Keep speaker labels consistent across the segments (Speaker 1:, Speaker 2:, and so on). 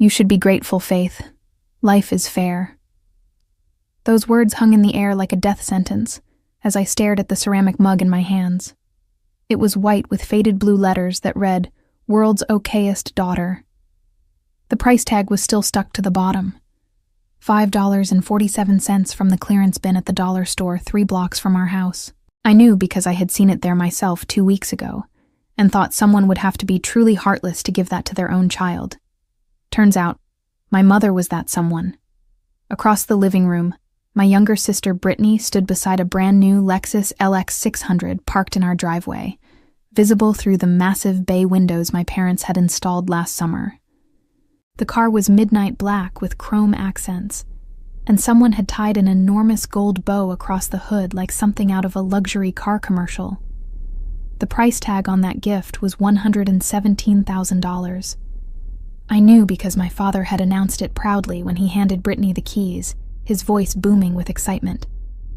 Speaker 1: You should be grateful, Faith. Life is fair." Those words hung in the air like a death sentence as I stared at the ceramic mug in my hands. It was white with faded blue letters that read, "World's Okayest Daughter." The price tag was still stuck to the bottom. $5.47 from the clearance bin at the dollar store 3 blocks from our house. I knew because I had seen it there myself 2 weeks ago, and thought someone would have to be truly heartless to give that to their own child. Turns out, my mother was that someone. Across the living room, my younger sister Brittany stood beside a brand new Lexus LX 600 parked in our driveway, visible through the massive bay windows my parents had installed last summer. The car was midnight black with chrome accents, and someone had tied an enormous gold bow across the hood like something out of a luxury car commercial. The price tag on that gift was $117,000. I knew because my father had announced it proudly when he handed Brittany the keys, his voice booming with excitement.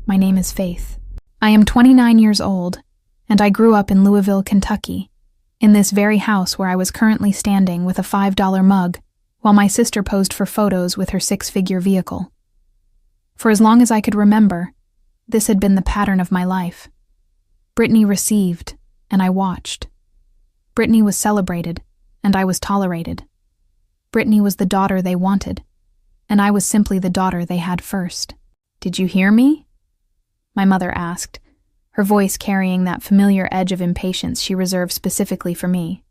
Speaker 1: "My name is Faith. I am 29 years old, and I grew up in Louisville, Kentucky, in this very house where I was currently standing with a $5 mug while my sister posed for photos with her 6-figure vehicle. For as long as I could remember, this had been the pattern of my life. Brittany received, and I watched. Brittany was celebrated, and I was tolerated. Brittany was the daughter they wanted, and I was simply the daughter they had first. "Did you hear me?" my mother asked, her voice carrying that familiar edge of impatience she reserved specifically for me.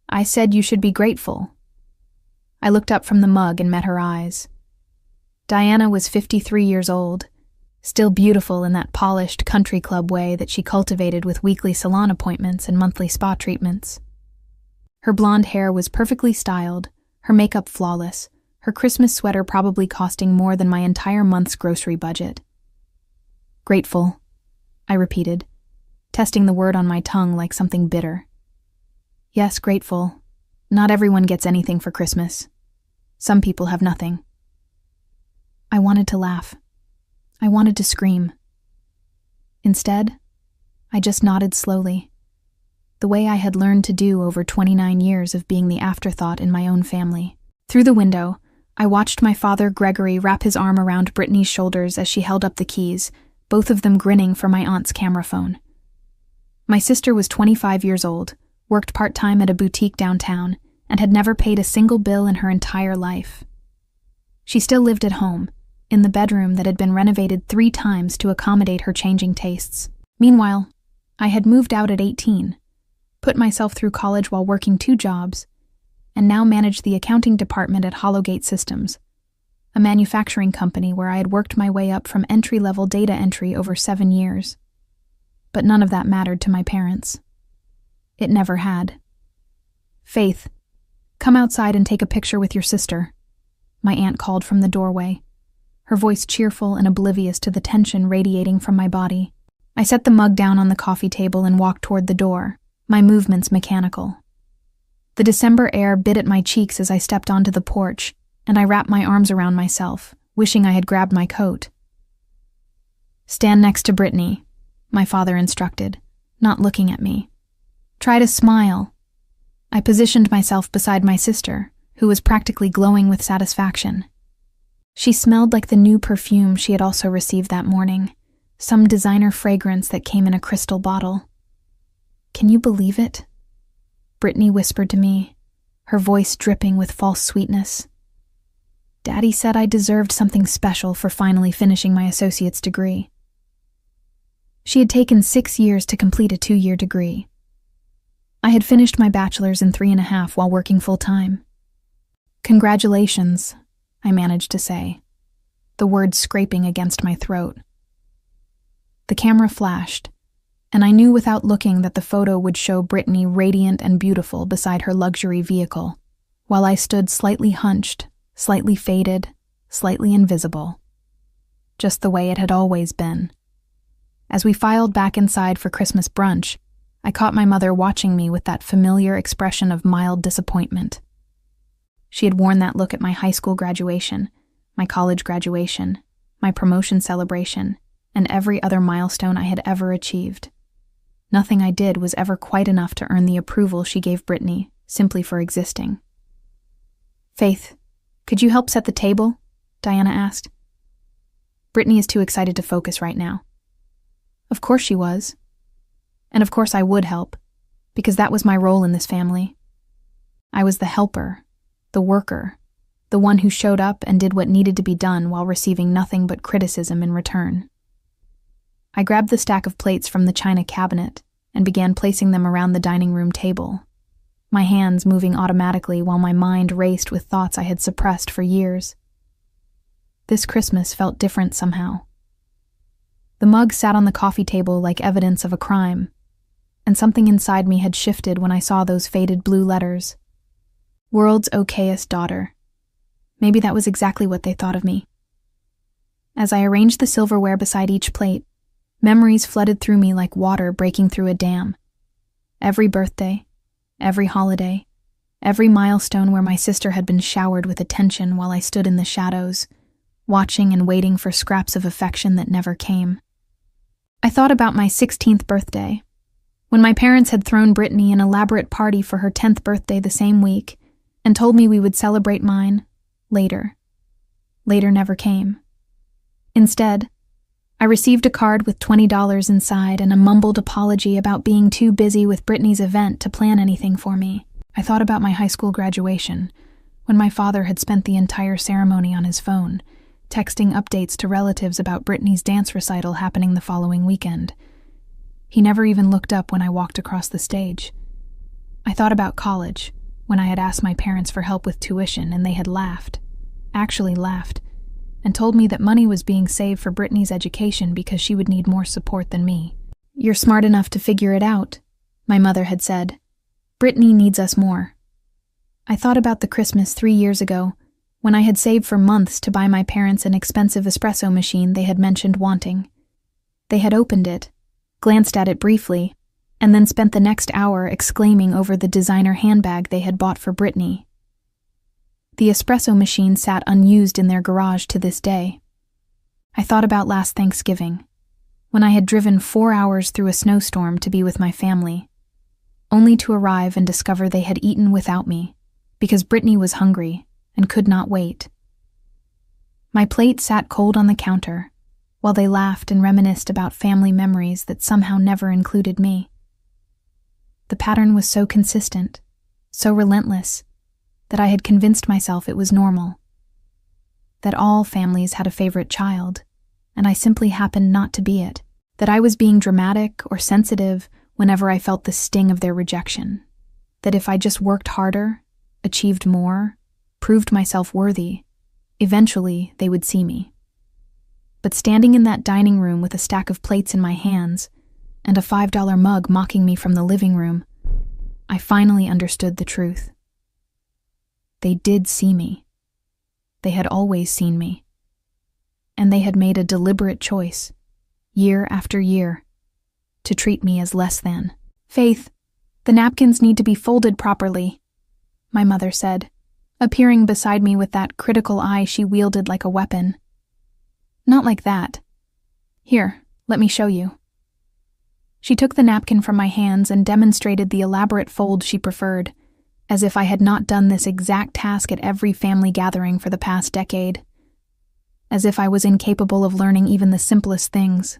Speaker 1: "I said you should be grateful." I looked up from the mug and met her eyes. Diana was 53 years old, still beautiful in that polished country club way that she cultivated with weekly salon appointments and monthly spa treatments. Her blonde hair was perfectly styled, her makeup flawless, her Christmas sweater probably costing more than my entire month's grocery budget. "Grateful," I repeated, testing the word on my tongue like something bitter. "Yes, grateful. Not everyone gets anything for Christmas. Some people have nothing." I wanted to laugh. I wanted to scream. Instead, I just nodded slowly, the way I had learned to do over 29 years of being the afterthought in my own family. Through the window, I watched my father, Gregory, wrap his arm around Brittany's shoulders as she held up the keys, both of them grinning for my aunt's camera phone. My sister was 25 years old, worked part-time at a boutique downtown, and had never paid a single bill in her entire life. She still lived at home, in the bedroom that had been renovated 3 times to accommodate her changing tastes. Meanwhile, I had moved out at 18, put myself through college while working 2 jobs, and now managed the accounting department at Hollowgate Systems, a manufacturing company where I had worked my way up from entry-level data entry over 7 years. But none of that mattered to my parents. It never had. "Faith, come outside and take a picture with your sister," my aunt called from the doorway, her voice cheerful and oblivious to the tension radiating from my body. I set the mug down on the coffee table and walked toward the door, my movements mechanical. The December air bit at my cheeks as I stepped onto the porch, and I wrapped my arms around myself, wishing I had grabbed my coat. "Stand next to Brittany," my father instructed, not looking at me. "Try to smile." I positioned myself beside my sister, who was practically glowing with satisfaction. She smelled like the new perfume she had also received that morning, some designer fragrance that came in a crystal bottle. "Can you believe it?" Brittany whispered to me, her voice dripping with false sweetness. "Daddy said I deserved something special for finally finishing my associate's degree." She had taken 6 years to complete a 2-year degree. I had finished my bachelor's in 3.5 while working full-time. "Congratulations," I managed to say, the words scraping against my throat. The camera flashed, and I knew without looking that the photo would show Brittany radiant and beautiful beside her luxury vehicle, while I stood slightly hunched, slightly faded, slightly invisible. Just the way it had always been. As we filed back inside for Christmas brunch, I caught my mother watching me with that familiar expression of mild disappointment. She had worn that look at my high school graduation, my college graduation, my promotion celebration, and every other milestone I had ever achieved. Nothing I did was ever quite enough to earn the approval she gave Brittany simply for existing. Faith, could you help set the table? Diana asked. Brittany is too excited to focus right now. Of course she was. And of course I would help, because that was my role in this family. I was the helper, the worker, the one who showed up and did what needed to be done while receiving nothing but criticism in return. I grabbed the stack of plates from the china cabinet and began placing them around the dining room table, my hands moving automatically while my mind raced with thoughts I had suppressed for years. This Christmas felt different somehow. The mug sat on the coffee table like evidence of a crime, and something inside me had shifted when I saw those faded blue letters. World's okayest daughter. Maybe that was exactly what they thought of me. As I arranged the silverware beside each plate, memories flooded through me like water breaking through a dam. Every birthday, every holiday, every milestone where my sister had been showered with attention while I stood in the shadows, watching and waiting for scraps of affection that never came. I thought about my 16th birthday, when my parents had thrown Brittany an elaborate party for her 10th birthday the same week and told me we would celebrate mine later. Later never came. Instead, I received a card with $20 inside and a mumbled apology about being too busy with Brittany's event to plan anything for me. I thought about my high school graduation, when my father had spent the entire ceremony on his phone, texting updates to relatives about Brittany's dance recital happening the following weekend. He never even looked up when I walked across the stage. I thought about college, when I had asked my parents for help with tuition and they had laughed, actually laughed, and told me that money was being saved for Brittany's education because she would need more support than me. "You're smart enough to figure it out," my mother had said. "Brittany needs us more." I thought about the Christmas 3 years ago, when I had saved for months to buy my parents an expensive espresso machine they had mentioned wanting. They had opened it, glanced at it briefly, and then spent the next hour exclaiming over the designer handbag they had bought for Brittany. The espresso machine sat unused in their garage to this day. I thought about last Thanksgiving, when I had driven 4 hours through a snowstorm to be with my family, only to arrive and discover they had eaten without me, because Brittany was hungry and could not wait. My plate sat cold on the counter, while they laughed and reminisced about family memories that somehow never included me. The pattern was so consistent, so relentless, that I had convinced myself it was normal. That all families had a favorite child, and I simply happened not to be it. That I was being dramatic or sensitive whenever I felt the sting of their rejection. That if I just worked harder, achieved more, proved myself worthy, eventually they would see me. But standing in that dining room with a stack of plates in my hands and a $5 mug mocking me from the living room, I finally understood the truth. They did see me. They had always seen me. And they had made a deliberate choice, year after year, to treat me as less than. "Faith, the napkins need to be folded properly," my mother said, appearing beside me with that critical eye she wielded like a weapon. "Not like that. Here, let me show you." She took the napkin from my hands and demonstrated the elaborate fold she preferred, as if I had not done this exact task at every family gathering for the past decade. As if I was incapable of learning even the simplest things.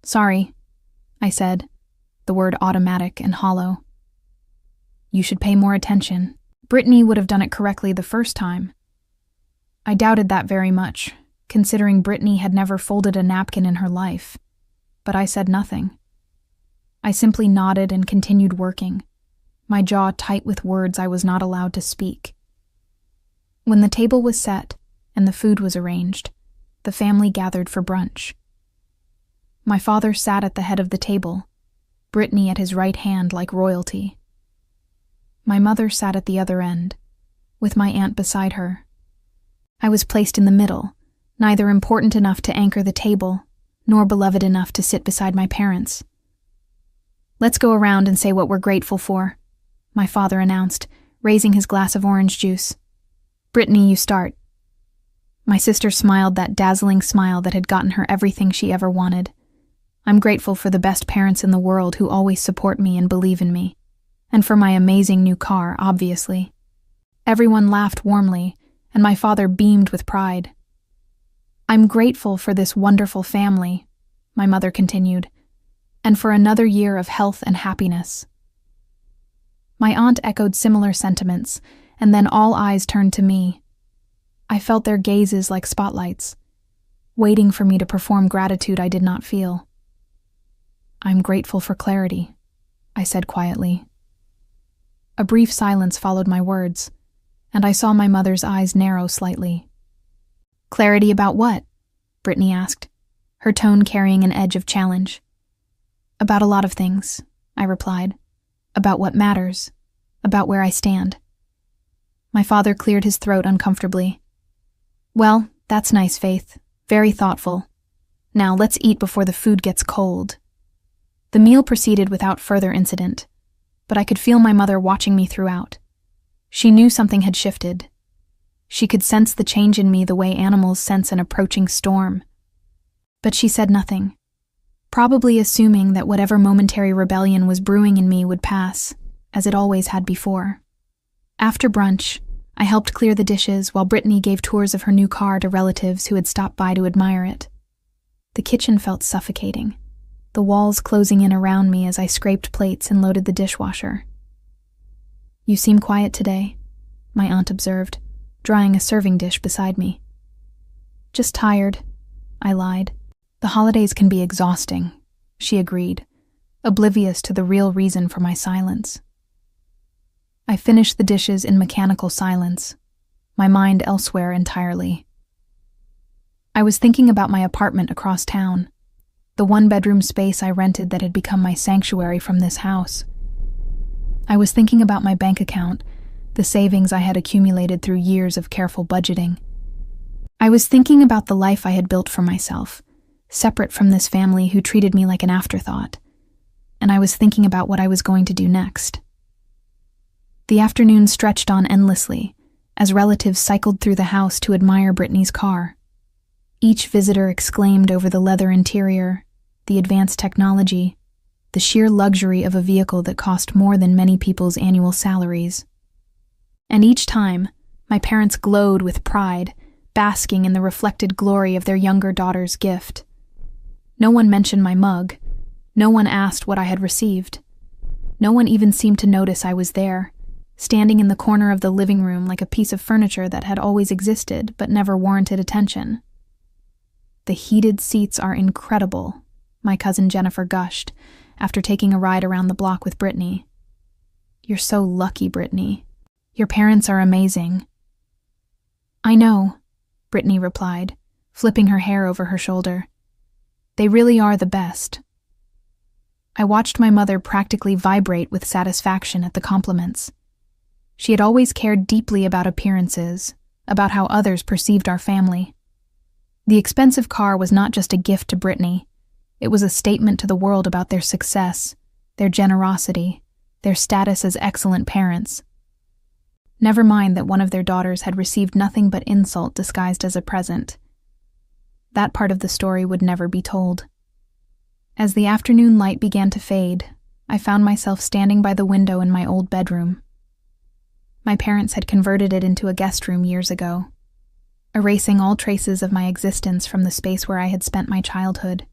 Speaker 1: "Sorry," I said, the word automatic and hollow. "You should pay more attention. Brittany would have done it correctly the first time." I doubted that very much, considering Brittany had never folded a napkin in her life, but I said nothing. I simply nodded and continued working, my jaw tight with words I was not allowed to speak. When the table was set and the food was arranged, the family gathered for brunch. My father sat at the head of the table, Brittany at his right hand like royalty. My mother sat at the other end, with my aunt beside her. I was placed in the middle, neither important enough to anchor the table, nor beloved enough to sit beside my parents. "Let's go around and say what we're grateful for," my father announced, raising his glass of orange juice. "Brittany, you start." My sister smiled that dazzling smile that had gotten her everything she ever wanted. I'm grateful for the best parents in the world who always support me and believe in me. And for my amazing new car, obviously. Everyone laughed warmly, and my father beamed with pride. "I'm grateful for this wonderful family," my mother continued, "and for another year of health and happiness." My aunt echoed similar sentiments, and then all eyes turned to me. I felt their gazes like spotlights, waiting for me to perform gratitude I did not feel. "I'm grateful for clarity," I said quietly. A brief silence followed my words, and I saw my mother's eyes narrow slightly. "Clarity about what?" Brittany asked, her tone carrying an edge of challenge. "About a lot of things," I replied. "About what matters. About where I stand." My father cleared his throat uncomfortably. "Well, that's nice, Faith. Very thoughtful. Now let's eat before the food gets cold." The meal proceeded without further incident, but I could feel my mother watching me throughout. She knew something had shifted. She could sense the change in me the way animals sense an approaching storm. But she said nothing, probably assuming that whatever momentary rebellion was brewing in me would pass, as it always had before. After brunch, I helped clear the dishes while Brittany gave tours of her new car to relatives who had stopped by to admire it. The kitchen felt suffocating, the walls closing in around me as I scraped plates and loaded the dishwasher. "You seem quiet today," my aunt observed, drying a serving dish beside me. "Just tired," I lied. "The holidays can be exhausting," she agreed, oblivious to the real reason for my silence. I finished the dishes in mechanical silence, my mind elsewhere entirely. I was thinking about my apartment across town, the one-bedroom space I rented that had become my sanctuary from this house. I was thinking about my bank account, the savings I had accumulated through years of careful budgeting. I was thinking about the life I had built for myself, separate from this family who treated me like an afterthought, and I was thinking about what I was going to do next. The afternoon stretched on endlessly, as relatives cycled through the house to admire Brittany's car. Each visitor exclaimed over the leather interior, the advanced technology, the sheer luxury of a vehicle that cost more than many people's annual salaries. And each time, my parents glowed with pride, basking in the reflected glory of their younger daughter's gift. No one mentioned my mug. No one asked what I had received. No one even seemed to notice I was there, standing in the corner of the living room like a piece of furniture that had always existed but never warranted attention. "The heated seats are incredible," my cousin Jennifer gushed, after taking a ride around the block with Brittany. "You're so lucky, Brittany. Your parents are amazing." "I know," Brittany replied, flipping her hair over her shoulder. "They really are the best." I watched my mother practically vibrate with satisfaction at the compliments. She had always cared deeply about appearances, about how others perceived our family. The expensive car was not just a gift to Brittany. It was a statement to the world about their success, their generosity, their status as excellent parents. Never mind that one of their daughters had received nothing but insult disguised as a present. That part of the story would never be told. As the afternoon light began to fade, I found myself standing by the window in my old bedroom. My parents had converted it into a guest room years ago, erasing all traces of my existence from the space where I had spent my childhood.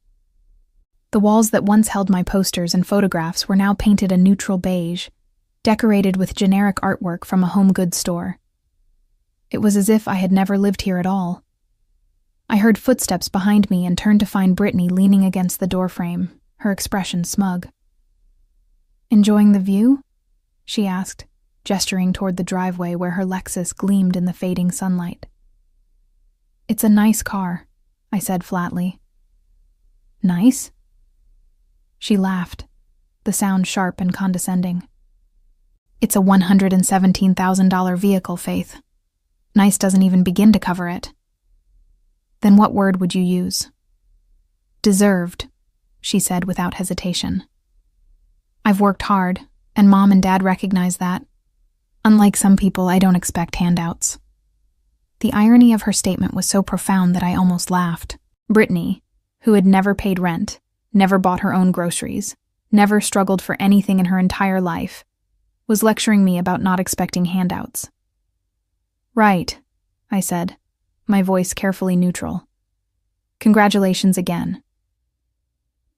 Speaker 1: The walls that once held my posters and photographs were now painted a neutral beige, decorated with generic artwork from a home goods store. It was as if I had never lived here at all. I heard footsteps behind me and turned to find Brittany leaning against the doorframe, her expression smug. "Enjoying the view?" she asked, gesturing toward the driveway where her Lexus gleamed in the fading sunlight. "It's a nice car," I said flatly. "Nice?" She laughed, the sound sharp and condescending. "It's a $117,000 vehicle, Faith. Nice doesn't even begin to cover it." "Then what word would you use?" "Deserved," she said without hesitation. "I've worked hard, and Mom and Dad recognize that. Unlike some people, I don't expect handouts." The irony of her statement was so profound that I almost laughed. Brittany, who had never paid rent, never bought her own groceries, never struggled for anything in her entire life, was lecturing me about not expecting handouts. Right, I said, my voice carefully neutral. Congratulations again.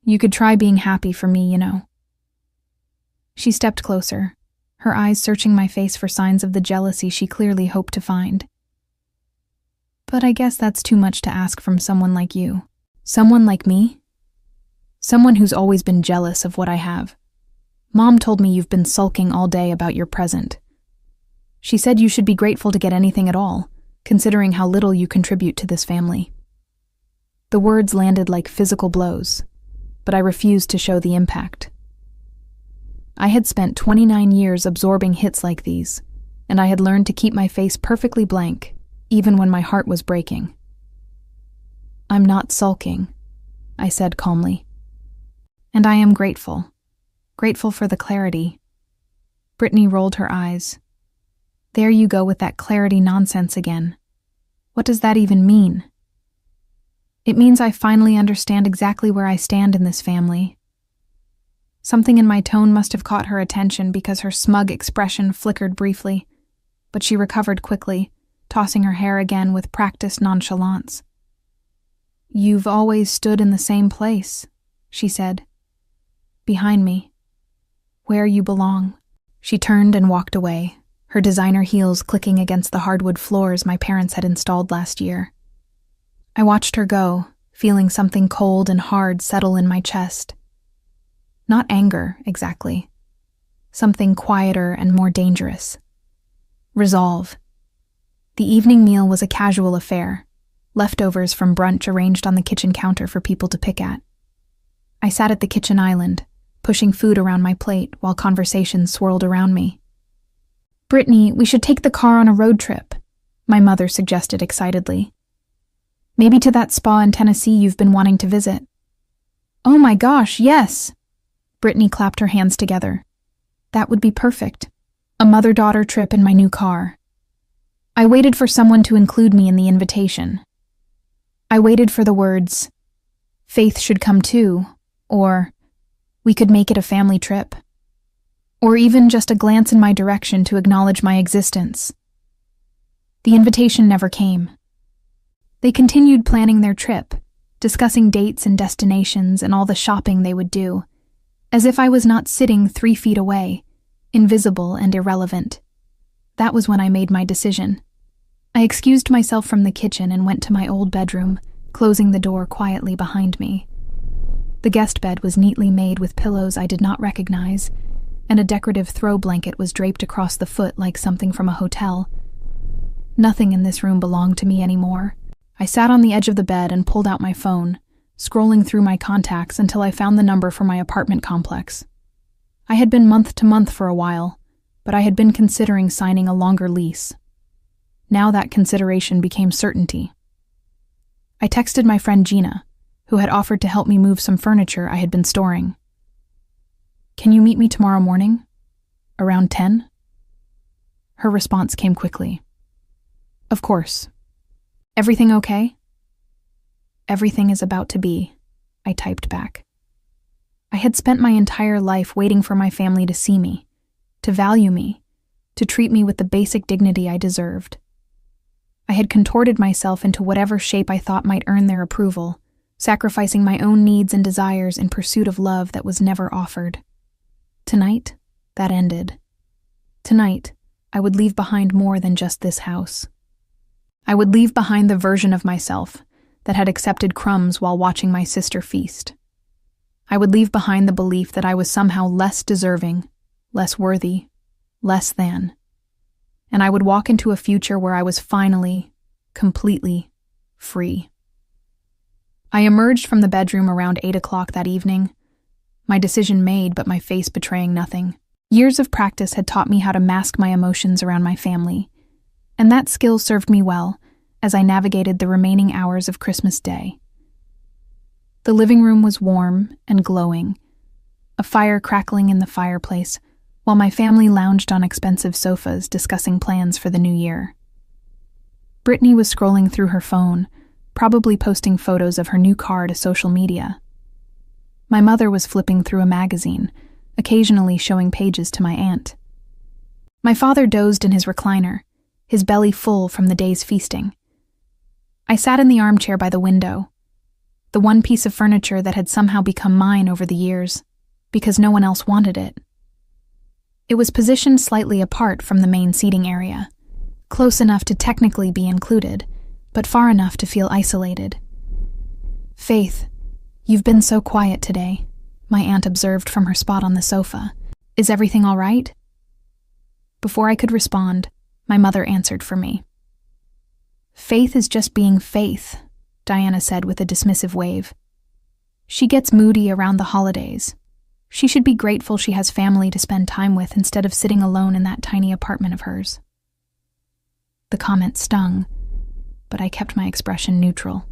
Speaker 1: You could try being happy for me, you know. She stepped closer, her eyes searching my face for signs of the jealousy she clearly hoped to find. But I guess that's too much to ask from someone like you. Someone like me? Someone who's always been jealous of what I have. Mom told me you've been sulking all day about your present. She said you should be grateful to get anything at all, considering how little you contribute to this family. The words landed like physical blows, but I refused to show the impact. I had spent 29 years absorbing hits like these, and I had learned to keep my face perfectly blank, even when my heart was breaking. I'm not sulking, I said calmly. And I am grateful. Grateful for the clarity. Brittany rolled her eyes. There you go with that clarity nonsense again. What does that even mean? It means I finally understand exactly where I stand in this family. Something in my tone must have caught her attention because her smug expression flickered briefly, but she recovered quickly, tossing her hair again with practiced nonchalance. You've always stood in the same place, she said. Behind me. Where you belong. She turned and walked away, her designer heels clicking against the hardwood floors my parents had installed last year. I watched her go, feeling something cold and hard settle in my chest. Not anger, exactly. Something quieter and more dangerous. Resolve. The evening meal was a casual affair, leftovers from brunch arranged on the kitchen counter for people to pick at. I sat at the kitchen island, pushing food around my plate while conversations swirled around me. Brittany, we should take the car on a road trip, my mother suggested excitedly. Maybe to that spa in Tennessee you've been wanting to visit. Oh my gosh, yes! Brittany clapped her hands together. That would be perfect. A mother-daughter trip in my new car. I waited for someone to include me in the invitation. I waited for the words, Faith should come too, or we could make it a family trip, or even just a glance in my direction to acknowledge my existence. The invitation never came. They continued planning their trip, discussing dates and destinations and all the shopping they would do, as if I was not sitting 3 feet away, invisible and irrelevant. That was when I made my decision. I excused myself from the kitchen and went to my old bedroom, closing the door quietly behind me. The guest bed was neatly made with pillows I did not recognize, and a decorative throw blanket was draped across the foot like something from a hotel. Nothing in this room belonged to me anymore. I sat on the edge of the bed and pulled out my phone, scrolling through my contacts until I found the number for my apartment complex. I had been month to month for a while, but I had been considering signing a longer lease. Now that consideration became certainty. I texted my friend Gina, who had offered to help me move some furniture I had been storing. Can you meet me tomorrow morning? Around 10? Her response came quickly. Of course. Everything okay? Everything is about to be, I typed back. I had spent my entire life waiting for my family to see me, to value me, to treat me with the basic dignity I deserved. I had contorted myself into whatever shape I thought might earn their approval, sacrificing my own needs and desires in pursuit of love that was never offered. Tonight, that ended. Tonight, I would leave behind more than just this house. I would leave behind the version of myself that had accepted crumbs while watching my sister feast. I would leave behind the belief that I was somehow less deserving, less worthy, less than. And I would walk into a future where I was finally, completely, free. I emerged from the bedroom around 8 o'clock that evening, my decision made but my face betraying nothing. Years of practice had taught me how to mask my emotions around my family, and that skill served me well as I navigated the remaining hours of Christmas Day. The living room was warm and glowing, a fire crackling in the fireplace, while my family lounged on expensive sofas discussing plans for the new year. Brittany was scrolling through her phone, probably posting photos of her new car to social media. My mother was flipping through a magazine, occasionally showing pages to my aunt. My father dozed in his recliner, his belly full from the day's feasting. I sat in the armchair by the window, the one piece of furniture that had somehow become mine over the years, because no one else wanted it. It was positioned slightly apart from the main seating area, close enough to technically be included, but far enough to feel isolated. "Faith, you've been so quiet today," my aunt observed from her spot on the sofa. "Is everything all right?" Before I could respond, my mother answered for me. "Faith is just being Faith," Diana said with a dismissive wave. "She gets moody around the holidays. She should be grateful she has family to spend time with instead of sitting alone in that tiny apartment of hers." The comment stung, but I kept my expression neutral.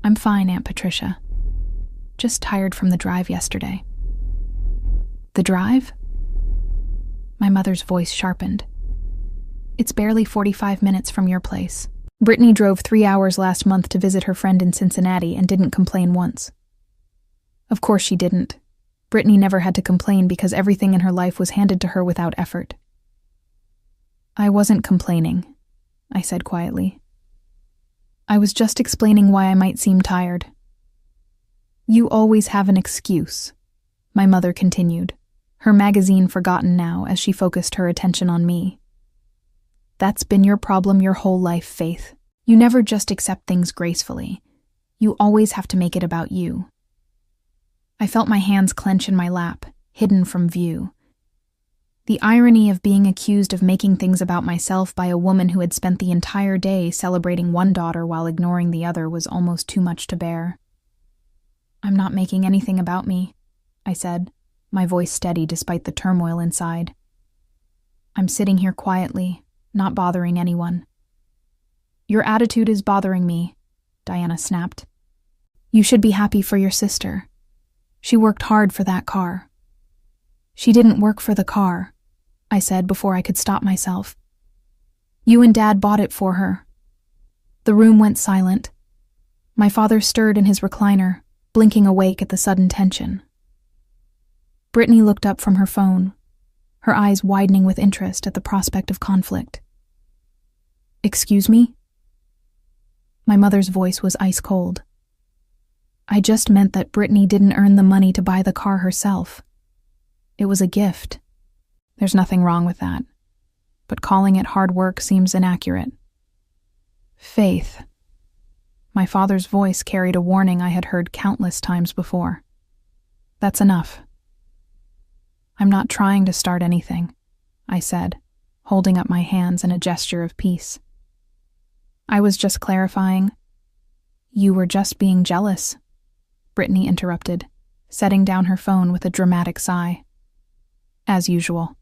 Speaker 1: "I'm fine, Aunt Patricia. Just tired from the drive yesterday." "The drive?" My mother's voice sharpened. "It's barely 45 minutes from your place. Brittany drove 3 hours last month to visit her friend in Cincinnati and didn't complain once." Of course she didn't. Brittany never had to complain because everything in her life was handed to her without effort. "I wasn't complaining," I said quietly. "I was just explaining why I might seem tired." "You always have an excuse," my mother continued, her magazine forgotten now as she focused her attention on me. "That's been your problem your whole life, Faith. You never just accept things gracefully. You always have to make it about you." I felt my hands clench in my lap, hidden from view. The irony of being accused of making things about myself by a woman who had spent the entire day celebrating one daughter while ignoring the other was almost too much to bear. "I'm not making anything about me," I said, my voice steady despite the turmoil inside. "I'm sitting here quietly, not bothering anyone." "Your attitude is bothering me," Diana snapped. "You should be happy for your sister. She worked hard for that car." "She didn't work for the car," I said before I could stop myself. "You and Dad bought it for her." The room went silent. My father stirred in his recliner, blinking awake at the sudden tension. Brittany looked up from her phone, her eyes widening with interest at the prospect of conflict. "Excuse me?" My mother's voice was ice cold. "I just meant that Brittany didn't earn the money to buy the car herself. It was a gift. There's nothing wrong with that. But calling it hard work seems inaccurate." "Faith." My father's voice carried a warning I had heard countless times before. "That's enough." "I'm not trying to start anything," I said, holding up my hands in a gesture of peace. "I was just clarifying." "You were just being jealous," Brittany interrupted, setting down her phone with a dramatic sigh. "As usual.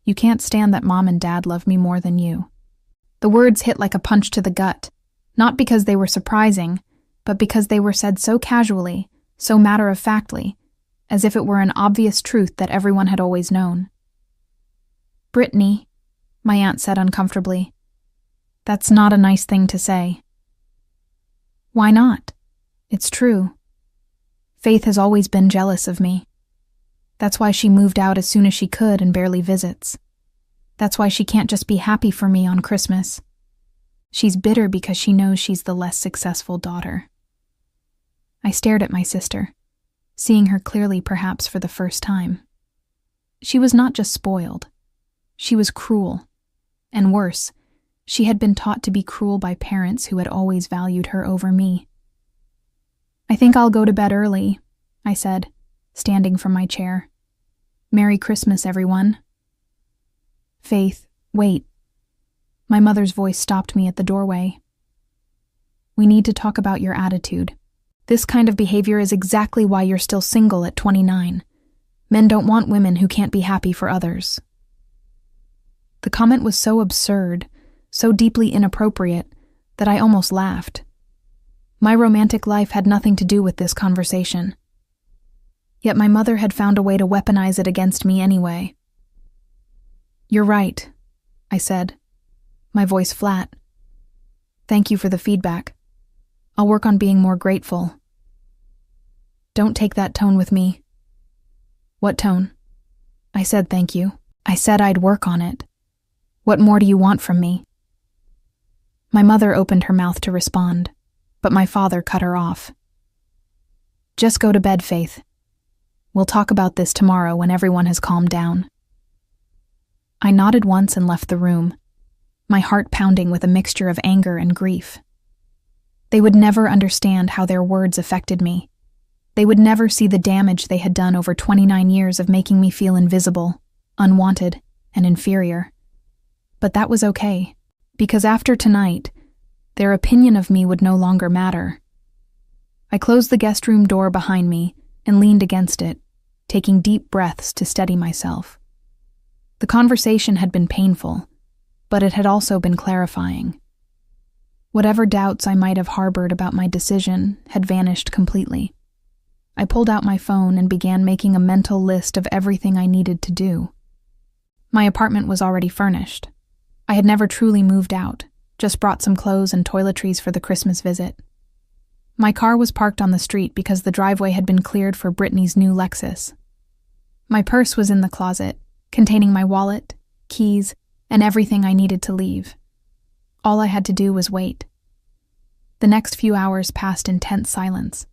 Speaker 1: You can't stand that Mom and Dad love me more than you." The words hit like a punch to the gut, not because they were surprising, but because they were said so casually, so matter-of-factly, as if it were an obvious truth that everyone had always known. "Brittany," my aunt said uncomfortably, "that's not a nice thing to say." "Why not? It's true. Faith has always been jealous of me. That's why she moved out as soon as she could and barely visits. That's why she can't just be happy for me on Christmas. She's bitter because she knows she's the less successful daughter." I stared at my sister, seeing her clearly perhaps for the first time. She was not just spoiled. She was cruel. And worse, she had been taught to be cruel by parents who had always valued her over me. "I think I'll go to bed early," I said, standing from my chair. "Merry Christmas, everyone." "Faith, wait." My mother's voice stopped me at the doorway. "We need to talk about your attitude. This kind of behavior is exactly why you're still single at 29. Men don't want women who can't be happy for others." The comment was so absurd, so deeply inappropriate, that I almost laughed. My romantic life had nothing to do with this conversation. Yet my mother had found a way to weaponize it against me anyway. "You're right," I said, my voice flat. "Thank you for the feedback. I'll work on being more grateful." "Don't take that tone with me." "What tone?" I said thank you. I said I'd work on it. What more do you want from me?" My mother opened her mouth to respond, but my father cut her off. "Just go to bed, Faith. We'll talk about this tomorrow when everyone has calmed down." I nodded once and left the room, my heart pounding with a mixture of anger and grief. They would never understand how their words affected me. They would never see the damage they had done over 29 years of making me feel invisible, unwanted, and inferior. But that was okay, because after tonight, their opinion of me would no longer matter. I closed the guest room door behind me and leaned against it, taking deep breaths to steady myself. The conversation had been painful, but it had also been clarifying. Whatever doubts I might have harbored about my decision had vanished completely. I pulled out my phone and began making a mental list of everything I needed to do. My apartment was already furnished. I had never truly moved out, just brought some clothes and toiletries for the Christmas visit. My car was parked on the street because the driveway had been cleared for Brittany's new Lexus. My purse was in the closet, containing my wallet, keys, and everything I needed to leave. All I had to do was wait. The next few hours passed in tense silence.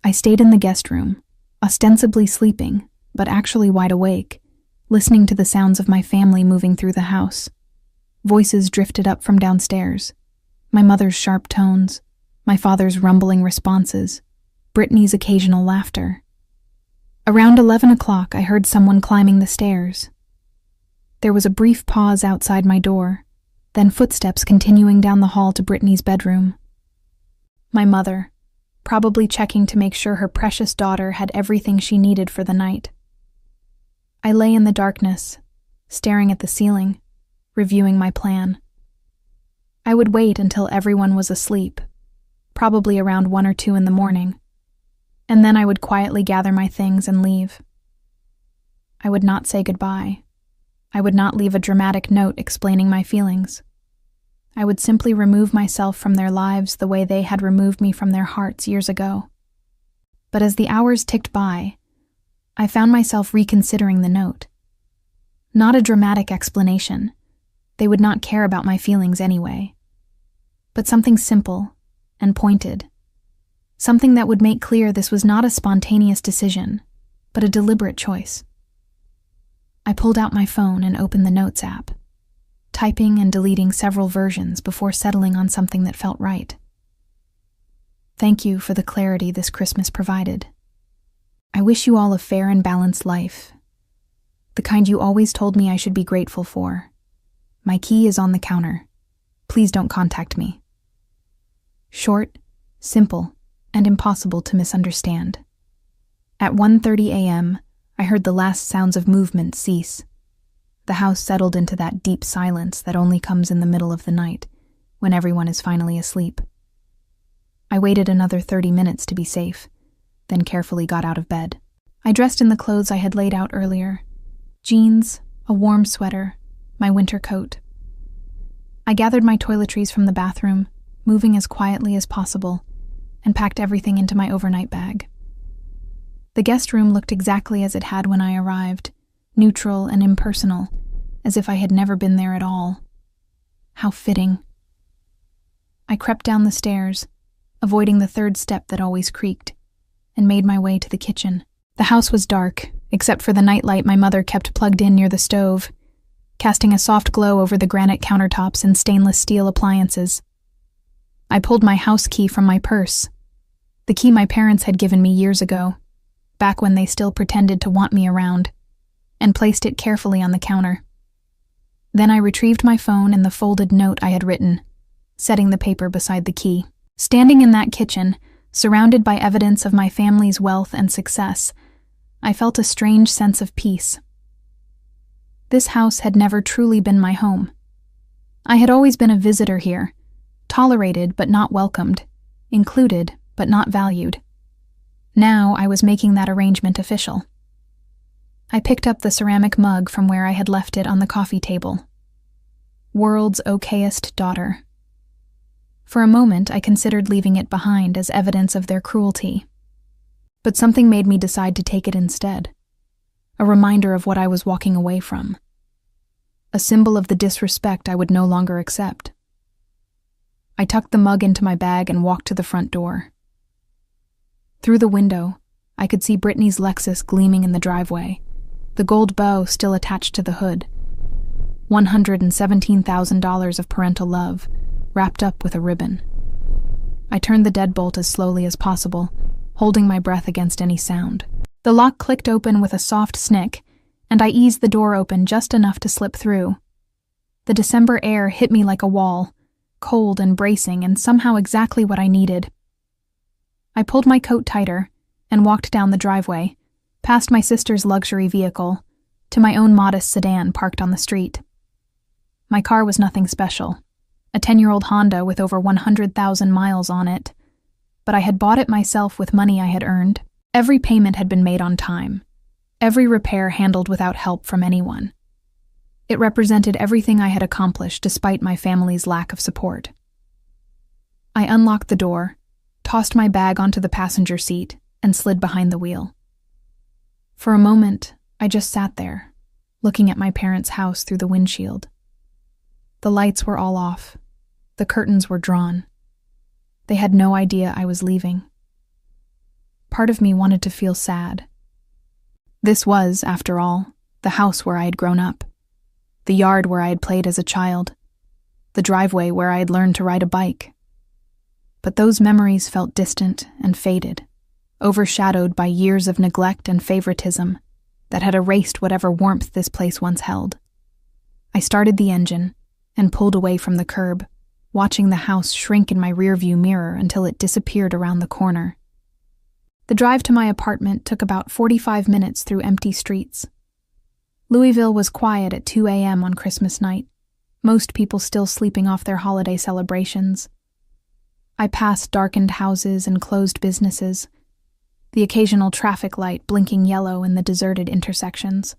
Speaker 1: I stayed in the guest room, ostensibly sleeping, but actually wide awake, listening to the sounds of my family moving through the house. Voices drifted up from downstairs, my mother's sharp tones, my father's rumbling responses, Brittany's occasional laughter. Around 11 o'clock, I heard someone climbing the stairs. There was a brief pause outside my door, then footsteps continuing down the hall to Brittany's bedroom. My mother, probably checking to make sure her precious daughter had everything she needed for the night. I lay in the darkness, staring at the ceiling, reviewing my plan. I would wait until everyone was asleep, probably around 1 or 2 in the morning, and then I would quietly gather my things and leave. I would not say goodbye. I would not leave a dramatic note explaining my feelings. I would simply remove myself from their lives the way they had removed me from their hearts years ago. But as the hours ticked by, I found myself reconsidering the note. Not a dramatic explanation. They would not care about my feelings anyway. But something simple and pointed. Something that would make clear this was not a spontaneous decision, but a deliberate choice. I pulled out my phone and opened the Notes app, typing and deleting several versions before settling on something that felt right. Thank you for the clarity this Christmas provided. I wish you all a fair and balanced life, the kind you always told me I should be grateful for. My key is on the counter. Please don't contact me. Short, simple, and impossible to misunderstand. At 1:30 a.m., I heard the last sounds of movement cease. The house settled into that deep silence that only comes in the middle of the night, when everyone is finally asleep. I waited another 30 minutes to be safe, then carefully got out of bed. I dressed in the clothes I had laid out earlier: jeans, a warm sweater, my winter coat. I gathered my toiletries from the bathroom, moving as quietly as possible, and packed everything into my overnight bag. The guest room looked exactly as it had when I arrived, neutral and impersonal, as if I had never been there at all. How fitting. I crept down the stairs, avoiding the third step that always creaked, and made my way to the kitchen. The house was dark, except for the nightlight my mother kept plugged in near the stove, casting a soft glow over the granite countertops and stainless steel appliances. I pulled my house key from my purse, the key my parents had given me years ago, back when they still pretended to want me around, and placed it carefully on the counter. Then I retrieved my phone and the folded note I had written, setting the paper beside the key. Standing in that kitchen, surrounded by evidence of my family's wealth and success, I felt a strange sense of peace. This house had never truly been my home. I had always been a visitor here, tolerated but not welcomed, included but not valued. Now I was making that arrangement official. I picked up the ceramic mug from where I had left it on the coffee table. World's okayest daughter. For a moment, I considered leaving it behind as evidence of their cruelty. But something made me decide to take it instead. A reminder of what I was walking away from. a symbol of the disrespect I would no longer accept. I tucked the mug into my bag and walked to the front door. Through the window, I could see Brittany's Lexus gleaming in the driveway, the gold bow still attached to the hood. $117,000 of parental love, wrapped up with a ribbon. I turned the deadbolt as slowly as possible, holding my breath against any sound. The lock clicked open with a soft snick, and I eased the door open just enough to slip through. The December air hit me like a wall, cold and bracing, and somehow exactly what I needed. I pulled my coat tighter and walked down the driveway, past my sister's luxury vehicle, to my own modest sedan parked on the street. My car was nothing special, a 10-year-old Honda with over 100,000 miles on it, but I had bought it myself with money I had earned. Every payment had been made on time, every repair handled without help from anyone. It represented everything I had accomplished despite my family's lack of support. I unlocked the door, tossed my bag onto the passenger seat, and slid behind the wheel. For a moment, I just sat there, looking at my parents' house through the windshield. The lights were all off. The curtains were drawn. They had no idea I was leaving. Part of me wanted to feel sad. This was, after all, the house where I had grown up, the yard where I had played as a child, the driveway where I had learned to ride a bike. But those memories felt distant and faded, overshadowed by years of neglect and favoritism that had erased whatever warmth this place once held. I started the engine and pulled away from the curb, watching the house shrink in my rearview mirror until it disappeared around the corner. The drive to my apartment took about 45 minutes through empty streets. Louisville was quiet at 2 a.m. on Christmas night, most people still sleeping off their holiday celebrations. I passed darkened houses and closed businesses, the occasional traffic light blinking yellow in the deserted intersections.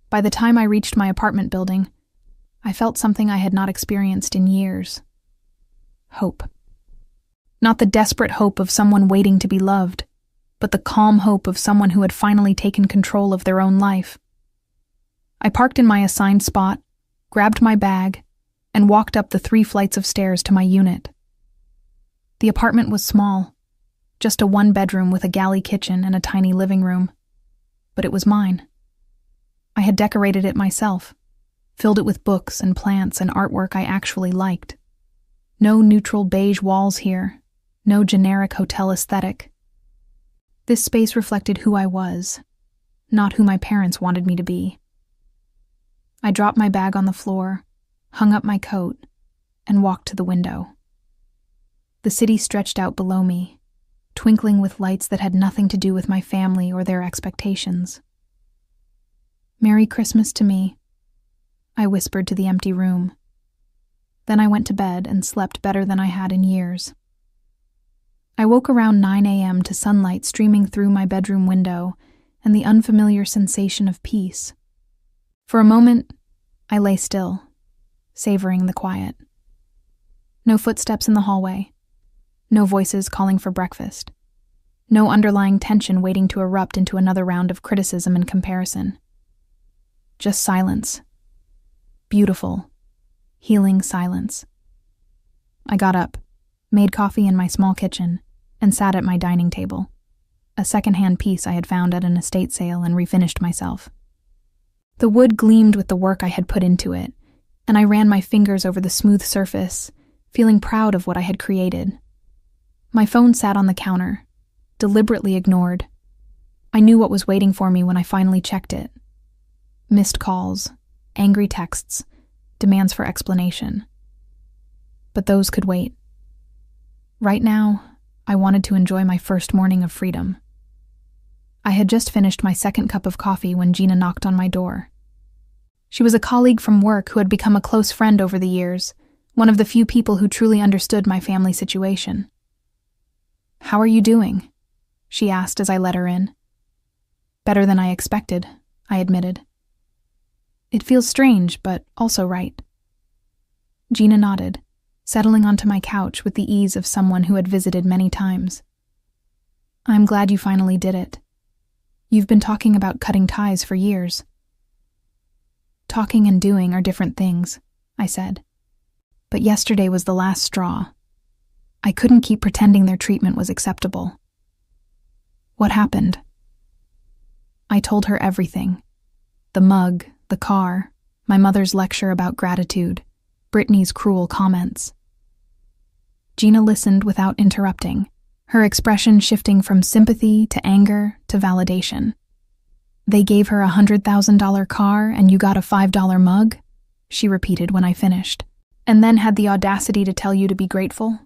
Speaker 1: By the time I reached my apartment building, I felt something I had not experienced in years. Hope. Not the desperate hope of someone waiting to be loved, but the calm hope of someone who had finally taken control of their own life. I parked in my assigned spot, grabbed my bag, and walked up the 3 flights of stairs to my unit. The apartment was small, just a 1-bedroom with a galley kitchen and a tiny living room, but it was mine. I had decorated it myself, filled it with books and plants and artwork I actually liked. No neutral beige walls here, no generic hotel aesthetic. This space reflected who I was, not who my parents wanted me to be. I dropped my bag on the floor, hung up my coat, and walked to the window. The city stretched out below me, twinkling with lights that had nothing to do with my family or their expectations. "Merry Christmas to me," I whispered to the empty room. Then I went to bed and slept better than I had in years. I woke around 9 a.m. to sunlight streaming through my bedroom window and the unfamiliar sensation of peace. For a moment, I lay still, savoring the quiet. No footsteps in the hallway, no voices calling for breakfast, no underlying tension waiting to erupt into another round of criticism and comparison. Just silence. Beautiful, healing silence. I got up, made coffee in my small kitchen, and sat at my dining table, a second-hand piece I had found at an estate sale and refinished myself. The wood gleamed with the work I had put into it, and I ran my fingers over the smooth surface, feeling proud of what I had created. My phone sat on the counter, deliberately ignored. I knew what was waiting for me when I finally checked it. Missed calls, angry texts, demands for explanation. But those could wait. Right now, I wanted to enjoy my first morning of freedom. I had just finished my second cup of coffee when Gina knocked on my door. She was a colleague from work who had become a close friend over the years, one of the few people who truly understood my family situation. "How are you doing?" she asked as I let her in. "Better than I expected," I admitted. "It feels strange, but also right." Gina nodded, settling onto my couch with the ease of someone who had visited many times. "I'm glad you finally did it. You've been talking about cutting ties for years." Talking and doing are different things, I said. But yesterday was the last straw. I couldn't keep pretending their treatment was acceptable. What happened? I told her everything. The mug, the car, my mother's lecture about gratitude, Brittany's cruel comments. Gina listened without interrupting, her expression shifting from sympathy to anger to validation. They gave her a $100,000 car and you got a $5 mug? She repeated when I finished. And then had the audacity to tell you to be grateful?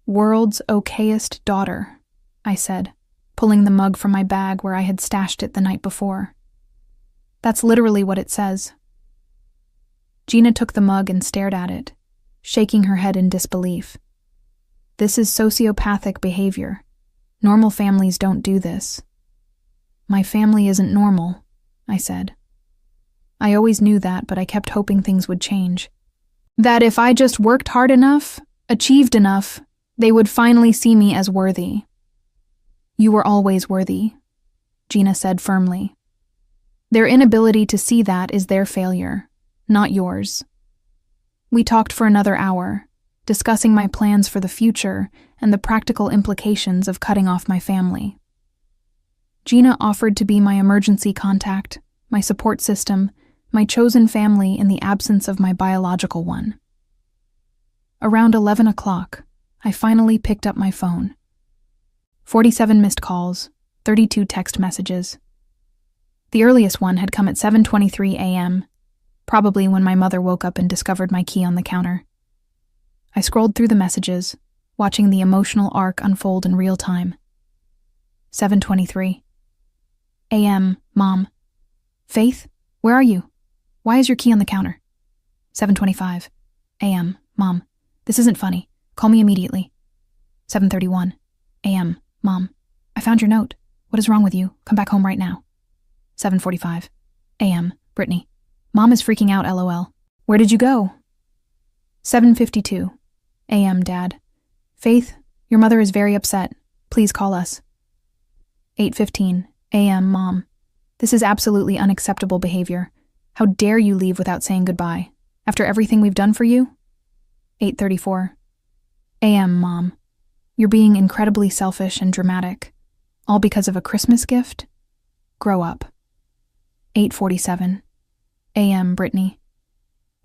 Speaker 1: World's okayest daughter, I said, pulling the mug from my bag where I had stashed it the night before. That's literally what it says. Gina took the mug and stared at it, shaking her head in disbelief. This is sociopathic behavior. Normal families don't do this. My family isn't normal, I said. I always knew that, but I kept hoping things would change. That if I just worked hard enough, achieved enough, they would finally see me as worthy. You were always worthy, Gina said firmly. Their inability to see that is their failure, not yours. We talked for another hour, discussing my plans for the future and the practical implications of cutting off my family. Gina offered to be my emergency contact, my support system, my chosen family in the absence of my biological one. Around 11 o'clock, I finally picked up my phone. 47 missed calls, 32 text messages. The earliest one had come at 7:23 a.m., probably when my mother woke up and discovered my key on the counter. I scrolled through the messages, watching the emotional arc unfold in real time. 7:23 a.m., Mom. Faith, where are you? Why is your key on the counter? 7:25 a.m., Mom. This isn't funny. Call me immediately. 7:31 a.m., Mom. I found your note. What is wrong with you? Come back home right now. 7:45 a.m., Brittany. Mom is freaking out, LOL. Where did you go? 7:52 a.m., Dad. Faith, your mother is very upset. Please call us. 8:15 a.m., Mom. This is absolutely unacceptable behavior. How dare you leave without saying goodbye, after everything we've done for you? 8:34 a.m., Mom. You're being incredibly selfish and dramatic, all because of a Christmas gift? Grow up. 8:47 a.m., Brittany.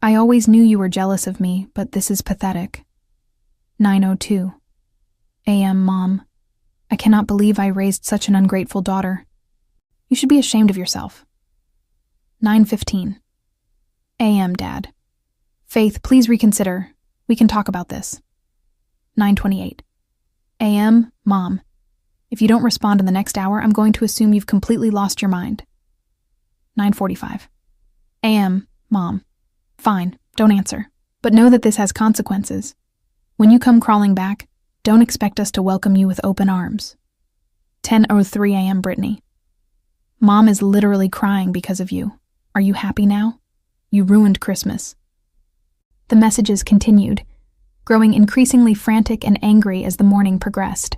Speaker 1: I always knew you were jealous of me, but this is pathetic. 9:02 a.m., Mom. I cannot believe I raised such an ungrateful daughter. You should be ashamed of yourself. 9:15 a.m., Dad. Faith, please reconsider. We can talk about this. 9:28 a.m., Mom. If you don't respond in the next hour, I'm going to assume you've completely lost your mind. 9:45 a.m., Mom. Fine, don't answer. But know that this has consequences. When you come crawling back, don't expect us to welcome you with open arms. 10:03 a.m., Brittany. Mom is literally crying because of you. Are you happy now? You ruined Christmas. The messages continued, growing increasingly frantic and angry as the morning progressed.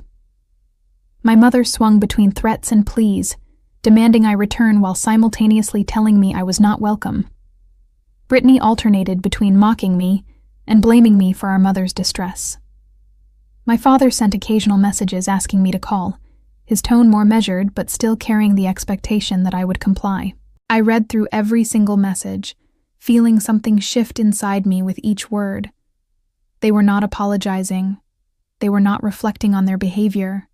Speaker 1: My mother swung between threats and pleas, demanding I return while simultaneously telling me I was not welcome. Brittany alternated between mocking me and blaming me for our mother's distress. My father sent occasional messages asking me to call, his tone more measured but still carrying the expectation that I would comply. I read through every single message, feeling something shift inside me with each word. They were not apologizing. They were not reflecting on their behavior.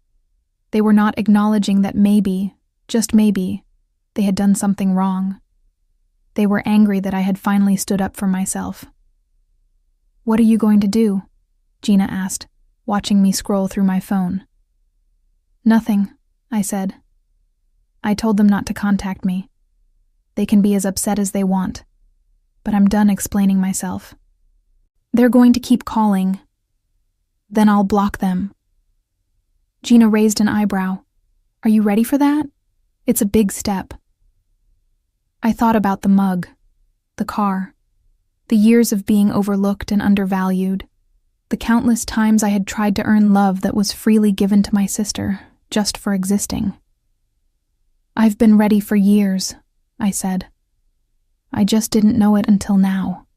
Speaker 1: They were not acknowledging that maybe, just maybe, they had done something wrong. They were angry that I had finally stood up for myself. What are you going to do? Gina asked, watching me scroll through my phone. Nothing, I said. I told them not to contact me. They can be as upset as they want, but I'm done explaining myself. They're going to keep calling. Then I'll block them. Gina raised an eyebrow. Are you ready for that? It's a big step. I thought about the mug, the car, the years of being overlooked and undervalued, the countless times I had tried to earn love that was freely given to my sister, just for existing. I've been ready for years, I said. I just didn't know it until now.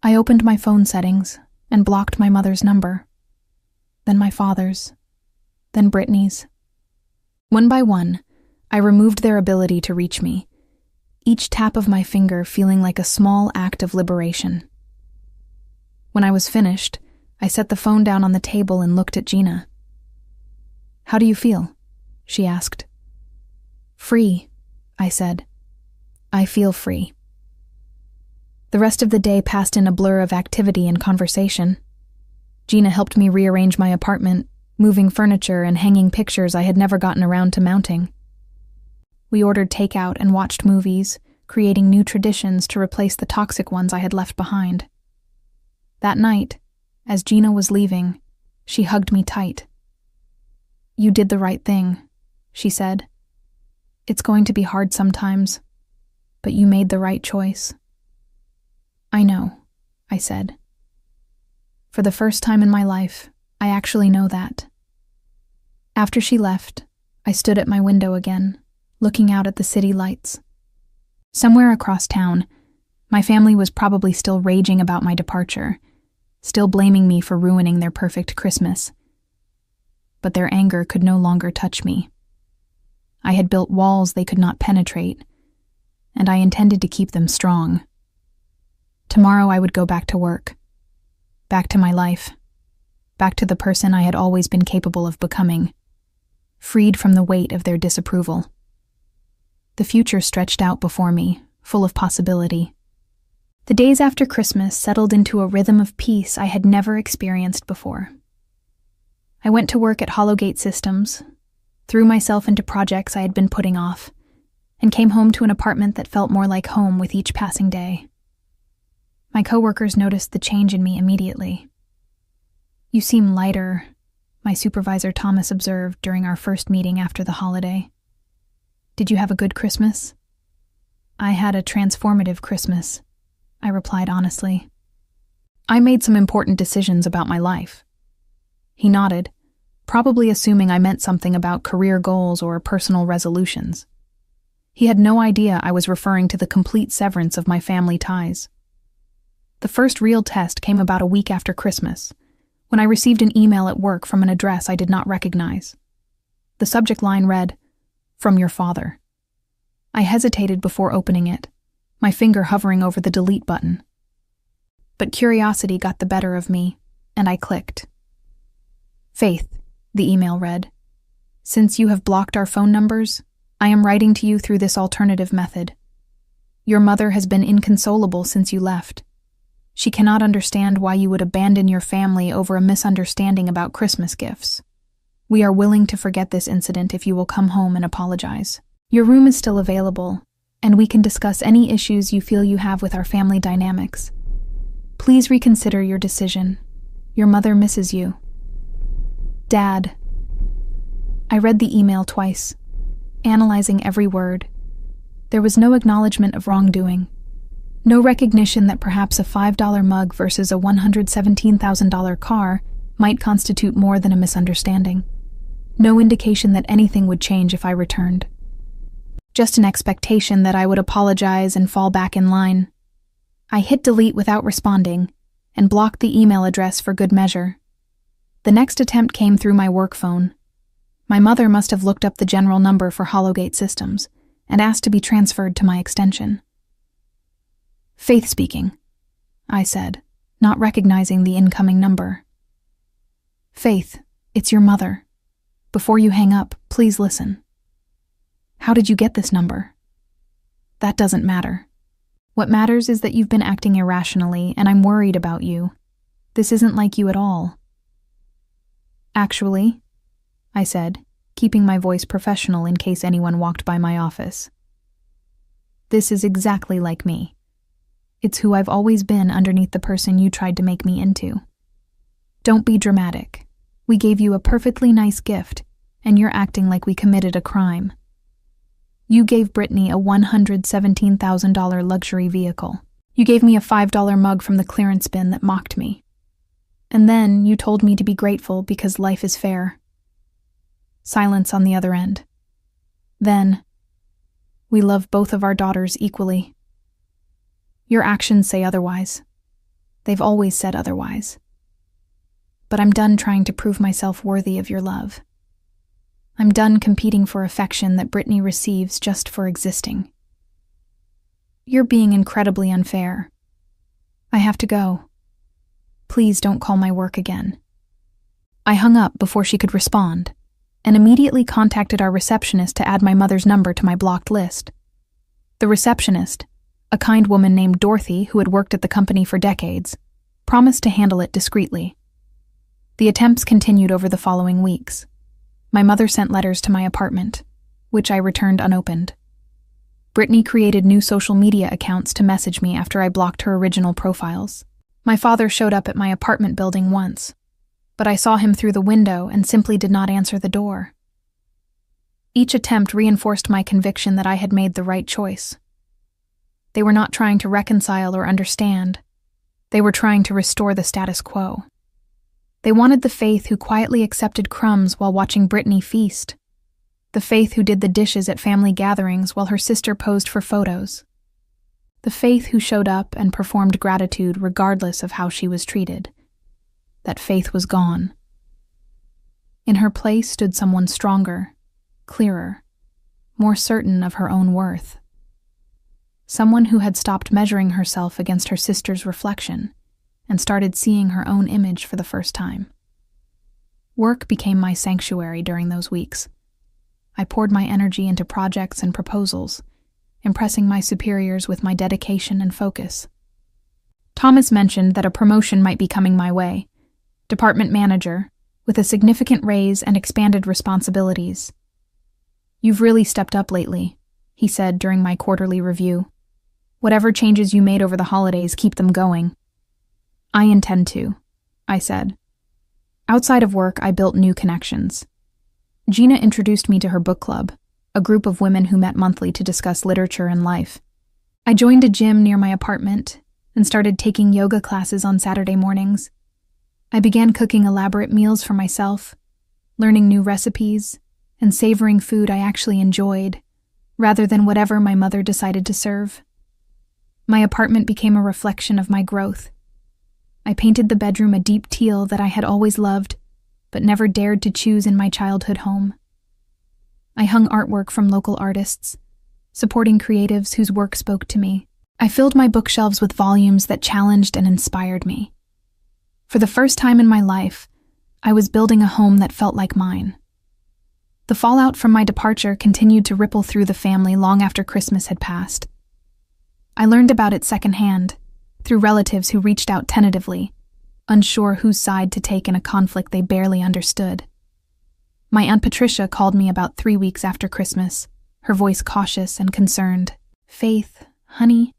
Speaker 1: I opened my phone settings and blocked my mother's number, then my father's, then Brittany's. One by one, I removed their ability to reach me, each tap of my finger feeling like a small act of liberation. When I was finished, I set the phone down on the table and looked at Gina. "How do you feel?" she asked. "Free," I said. "I feel free." The rest of the day passed in a blur of activity and conversation. Gina helped me rearrange my apartment, moving furniture and hanging pictures I had never gotten around to mounting. We ordered takeout and watched movies, creating new traditions to replace the toxic ones I had left behind. That night, as Gina was leaving, she hugged me tight. "You did the right thing," she said. "It's going to be hard sometimes, but you made the right choice." "I know," I said. For the first time in my life, I actually know that. After she left, I stood at my window again, looking out at the city lights. Somewhere across town, my family was probably still raging about my departure, still blaming me for ruining their perfect Christmas. But their anger could no longer touch me. I had built walls they could not penetrate, and I intended to keep them strong. Tomorrow I would go back to work, back to my life, back to the person I had always been capable of becoming, freed from the weight of their disapproval. The future stretched out before me, full of possibility. The days after Christmas settled into a rhythm of peace I had never experienced before. I went to work at Hollowgate Systems, threw myself into projects I had been putting off, and came home to an apartment that felt more like home with each passing day. My coworkers noticed the change in me immediately. "You seem lighter," my supervisor Thomas observed during our first meeting after the holiday. "Did you have a good Christmas?" "I had a transformative Christmas," I replied honestly. "I made some important decisions about my life." He nodded, probably assuming I meant something about career goals or personal resolutions. He had no idea I was referring to the complete severance of my family ties. The first real test came about a week after Christmas, when I received an email at work from an address I did not recognize. The subject line read, "From your father." I hesitated before opening it, my finger hovering over the delete button. But curiosity got the better of me, and I clicked. "Faith," the email read, "since you have blocked our phone numbers, I am writing to you through this alternative method. Your mother has been inconsolable since you left. She cannot understand why you would abandon your family over a misunderstanding about Christmas gifts. We are willing to forget this incident if you will come home and apologize. Your room is still available, and we can discuss any issues you feel you have with our family dynamics. Please reconsider your decision. Your mother misses you. Dad." I read the email twice, analyzing every word. There was no acknowledgement of wrongdoing. No recognition that perhaps a $5 mug versus a $117,000 car might constitute more than a misunderstanding. No indication that anything would change if I returned. Just an expectation that I would apologize and fall back in line. I hit delete without responding and blocked the email address for good measure. The next attempt came through my work phone. My mother must have looked up the general number for Hollowgate Systems and asked to be transferred to my extension. "Faith speaking," I said, not recognizing the incoming number. "Faith, it's your mother. Before you hang up, please listen." "How did you get this number?" "That doesn't matter. What matters is that you've been acting irrationally, and I'm worried about you. This isn't like you at all." "Actually," I said, keeping my voice professional in case anyone walked by my office, "this is exactly like me. It's who I've always been underneath the person you tried to make me into. Don't be dramatic. We gave you a perfectly nice gift, and you're acting like we committed a crime. You gave Brittany a $117,000 luxury vehicle. You gave me a $5 mug from the clearance bin that mocked me. And then you told me to be grateful because life is fair." Silence on the other end. Then, "We love both of our daughters equally. Your actions say otherwise. They've always said otherwise. But I'm done trying to prove myself worthy of your love. I'm done competing for affection that Brittany receives just for existing. You're being incredibly unfair. I have to go. Please don't call my work again." I hung up before she could respond, and immediately contacted our receptionist to add my mother's number to my blocked list. The receptionist, a kind woman named Dorothy who had worked at the company for decades, promised to handle it discreetly. The attempts continued over the following weeks. My mother sent letters to my apartment, which I returned unopened. Brittany created new social media accounts to message me after I blocked her original profiles. My father showed up at my apartment building once, but I saw him through the window and simply did not answer the door. Each attempt reinforced my conviction that I had made the right choice. They were not trying to reconcile or understand. They were trying to restore the status quo. They wanted the Faith who quietly accepted crumbs while watching Brittany feast. The Faith who did the dishes at family gatherings while her sister posed for photos. The Faith who showed up and performed gratitude regardless of how she was treated. That Faith was gone. In her place stood someone stronger, clearer, more certain of her own worth. Someone who had stopped measuring herself against her sister's reflection and started seeing her own image for the first time. Work became my sanctuary during those weeks. I poured my energy into projects and proposals, impressing my superiors with my dedication and focus. Thomas mentioned that a promotion might be coming my way, department manager, with a significant raise and expanded responsibilities. "You've really stepped up lately," he said during my quarterly review. "Whatever changes you made over the holidays, keep them going." "I intend to," I said. Outside of work, I built new connections. Gina introduced me to her book club, a group of women who met monthly to discuss literature and life. I joined a gym near my apartment and started taking yoga classes on Saturday mornings. I began cooking elaborate meals for myself, learning new recipes, and savoring food I actually enjoyed, rather than whatever my mother decided to serve. My apartment became a reflection of my growth. I painted the bedroom a deep teal that I had always loved, but never dared to choose in my childhood home. I hung artwork from local artists, supporting creatives whose work spoke to me. I filled my bookshelves with volumes that challenged and inspired me. For the first time in my life, I was building a home that felt like mine. The fallout from my departure continued to ripple through the family long after Christmas had passed. I learned about it secondhand, through relatives who reached out tentatively, unsure whose side to take in a conflict they barely understood. My Aunt Patricia called me about 3 weeks after Christmas, her voice cautious and concerned. "Faith, honey,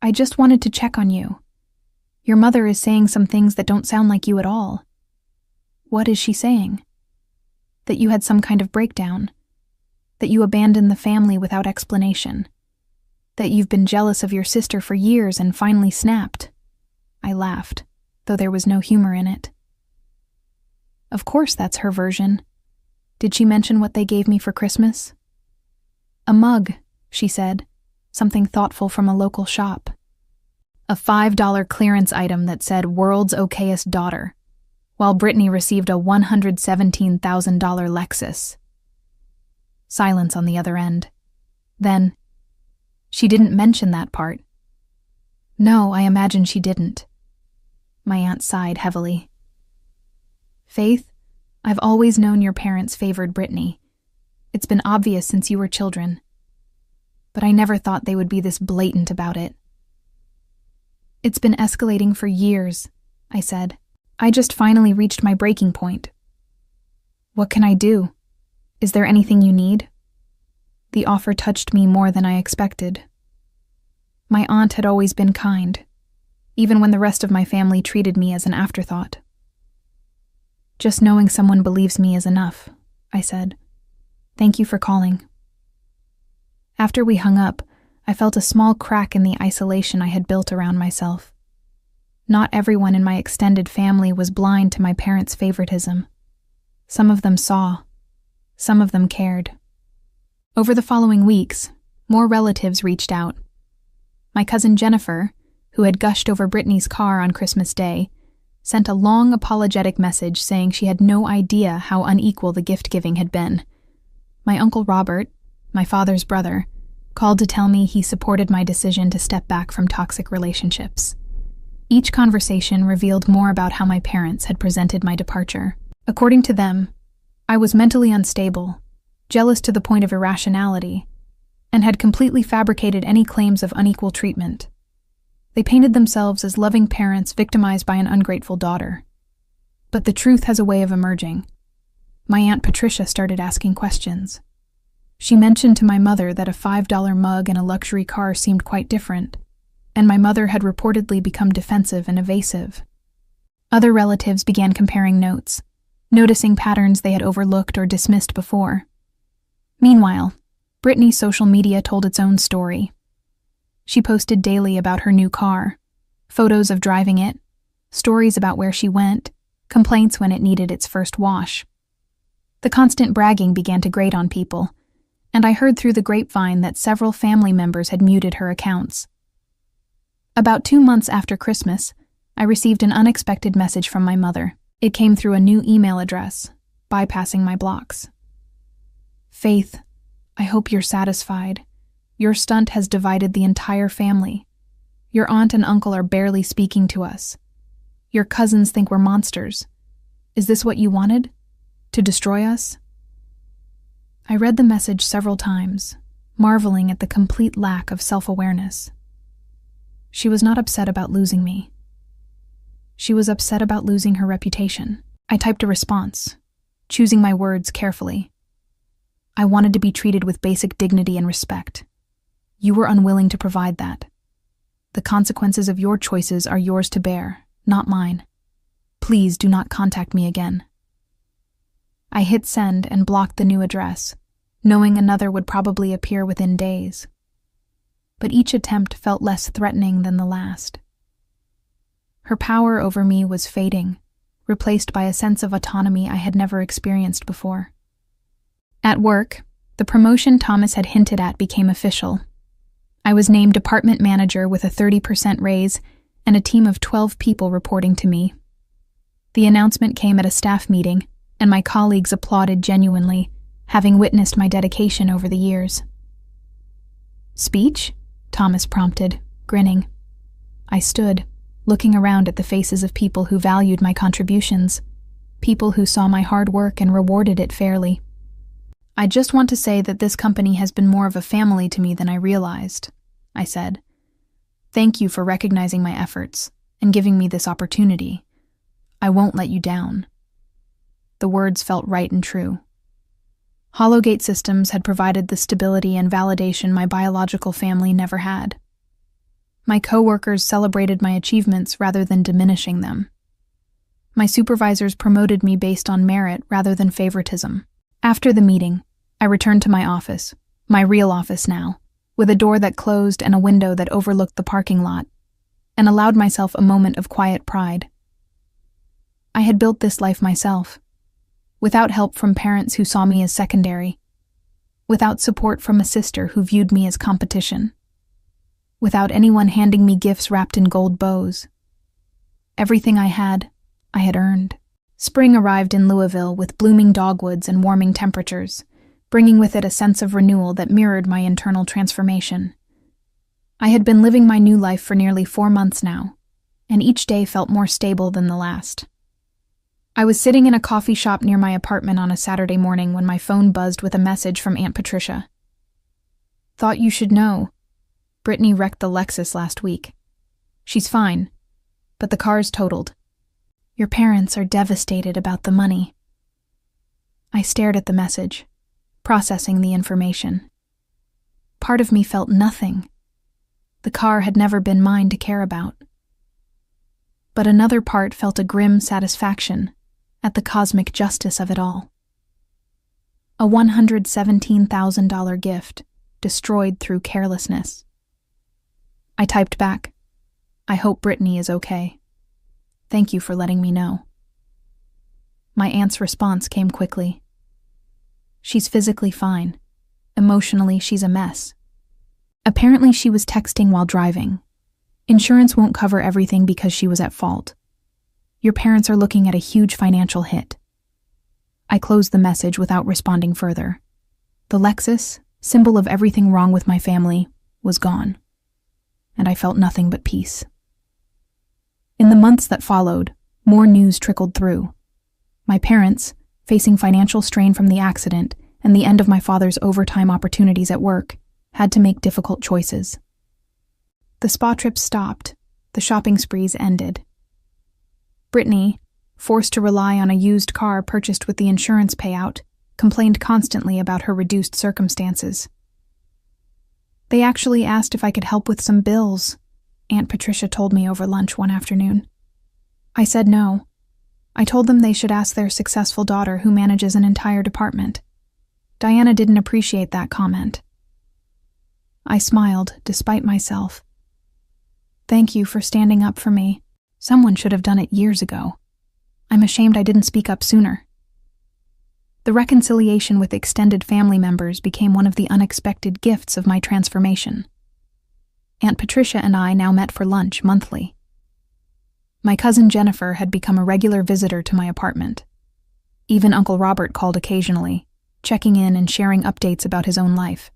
Speaker 1: I just wanted to check on you. Your mother is saying some things that don't sound like you at all." "What is she saying?" "That you had some kind of breakdown. That you abandoned the family without explanation. That you've been jealous of your sister for years and finally snapped." I laughed, though there was no humor in it. "Of course that's her version. Did she mention what they gave me for Christmas?" "A mug," she said, something thoughtful from a local shop. A $5 clearance item that said "World's Okayest Daughter," while Brittany received a $117,000 Lexus. Silence on the other end. Then, "She didn't mention that part." "No, I imagine she didn't." My aunt sighed heavily. "Faith, I've always known your parents favored Brittany. It's been obvious since you were children. But I never thought they would be this blatant about it." "It's been escalating for years," I said. "I just finally reached my breaking point." "What can I do? Is there anything you need?" The offer touched me more than I expected. My aunt had always been kind, even when the rest of my family treated me as an afterthought. "Just knowing someone believes me is enough," I said. "Thank you for calling." After we hung up, I felt a small crack in the isolation I had built around myself. Not everyone in my extended family was blind to my parents' favoritism. Some of them saw. Some of them cared. Over the following weeks, more relatives reached out. My cousin Jennifer, who had gushed over Brittany's car on Christmas Day, sent a long apologetic message saying she had no idea how unequal the gift-giving had been. My Uncle Robert, my father's brother, called to tell me he supported my decision to step back from toxic relationships. Each conversation revealed more about how my parents had presented my departure. According to them, I was mentally unstable, jealous to the point of irrationality, and had completely fabricated any claims of unequal treatment. They painted themselves as loving parents victimized by an ungrateful daughter. But the truth has a way of emerging. My Aunt Patricia started asking questions. She mentioned to my mother that a $5 mug and a luxury car seemed quite different, and my mother had reportedly become defensive and evasive. Other relatives began comparing notes, noticing patterns they had overlooked or dismissed before. Meanwhile, Brittany's social media told its own story. She posted daily about her new car, photos of driving it, stories about where she went, complaints when it needed its first wash. The constant bragging began to grate on people, and I heard through the grapevine that several family members had muted her accounts. About 2 months after Christmas, I received an unexpected message from my mother. It came through a new email address, bypassing my blocks. Faith, I hope you're satisfied. Your stunt has divided the entire family. Your aunt and uncle are barely speaking to us. Your cousins think we're monsters. Is this what you wanted? To destroy us? I read the message several times, marveling at the complete lack of self-awareness. She was not upset about losing me. She was upset about losing her reputation. I typed a response, choosing my words carefully. I wanted to be treated with basic dignity and respect. You were unwilling to provide that. The consequences of your choices are yours to bear, not mine. Please do not contact me again. I hit send and blocked the new address, knowing another would probably appear within days. But each attempt felt less threatening than the last. Her power over me was fading, replaced by a sense of autonomy I had never experienced before. At work, the promotion Thomas had hinted at became official. I was named department manager with a 30% raise and a team of 12 people reporting to me. The announcement came at a staff meeting, and my colleagues applauded genuinely, having witnessed my dedication over the years. Speech? Thomas prompted, grinning. I stood, looking around at the faces of people who valued my contributions, people who saw my hard work and rewarded it fairly. I just want to say that this company has been more of a family to me than I realized, I said. Thank you for recognizing my efforts and giving me this opportunity. I won't let you down. The words felt right and true. Hollowgate Systems had provided the stability and validation my biological family never had. My coworkers celebrated my achievements rather than diminishing them. My supervisors promoted me based on merit rather than favoritism. After the meeting, I returned to my office, my real office now, with a door that closed and a window that overlooked the parking lot, and allowed myself a moment of quiet pride. I had built this life myself, without help from parents who saw me as secondary, without support from a sister who viewed me as competition, without anyone handing me gifts wrapped in gold bows. Everything I had earned. Spring arrived in Louisville with blooming dogwoods and warming temperatures, bringing with it a sense of renewal that mirrored my internal transformation. I had been living my new life for nearly 4 months now, and each day felt more stable than the last. I was sitting in a coffee shop near my apartment on a Saturday morning when my phone buzzed with a message from Aunt Patricia. Thought you should know. Brittany wrecked the Lexus last week. She's fine, but the car's totaled. Your parents are devastated about the money. I stared at the message, processing the information. Part of me felt nothing. The car had never been mine to care about. But another part felt a grim satisfaction at the cosmic justice of it all. A $117,000 gift destroyed through carelessness. I typed back, I hope Brittany is okay. Thank you for letting me know. My aunt's response came quickly. She's physically fine. Emotionally, she's a mess. Apparently she was texting while driving. Insurance won't cover everything because she was at fault. Your parents are looking at a huge financial hit. I closed the message without responding further. The Lexus, symbol of everything wrong with my family, was gone, and I felt nothing but peace. In the months that followed, more news trickled through. My parents, facing financial strain from the accident and the end of my father's overtime opportunities at work, had to make difficult choices. The spa trips stopped, the shopping sprees ended. Brittany, forced to rely on a used car purchased with the insurance payout, complained constantly about her reduced circumstances. They actually asked if I could help with some bills, Aunt Patricia told me over lunch one afternoon. I said no. I told them they should ask their successful daughter who manages an entire department. Diana didn't appreciate that comment. I smiled, despite myself. Thank you for standing up for me. Someone should have done it years ago. I'm ashamed I didn't speak up sooner. The reconciliation with extended family members became one of the unexpected gifts of my transformation. Aunt Patricia and I now met for lunch monthly. My cousin Jennifer had become a regular visitor to my apartment. Even Uncle Robert called occasionally, checking in and sharing updates about his own life.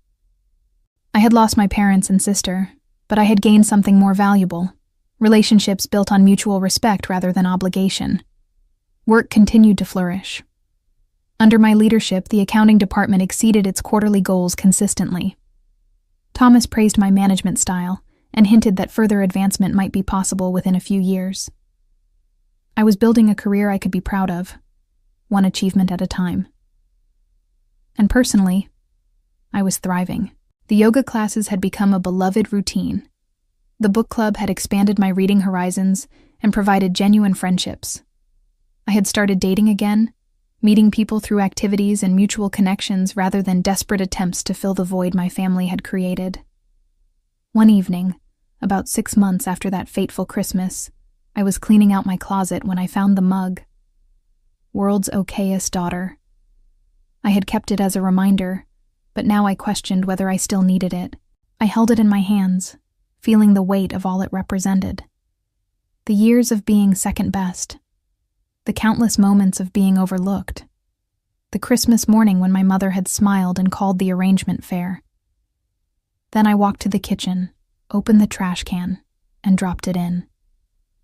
Speaker 1: I had lost my parents and sister, but I had gained something more valuable, relationships built on mutual respect rather than obligation. Work continued to flourish. Under my leadership, the accounting department exceeded its quarterly goals consistently. Thomas praised my management style and hinted that further advancement might be possible within a few years. I was building a career I could be proud of, one achievement at a time. And personally, I was thriving. The yoga classes had become a beloved routine. The book club had expanded my reading horizons and provided genuine friendships. I had started dating again, meeting people through activities and mutual connections rather than desperate attempts to fill the void my family had created. One evening, about 6 months after that fateful Christmas, I was cleaning out my closet when I found the mug. World's okayest daughter. I had kept it as a reminder, but now I questioned whether I still needed it. I held it in my hands, feeling the weight of all it represented. The years of being second best. The countless moments of being overlooked. The Christmas morning when my mother had smiled and called the arrangement fair. Then I walked to the kitchen, opened the trash can, and dropped it in.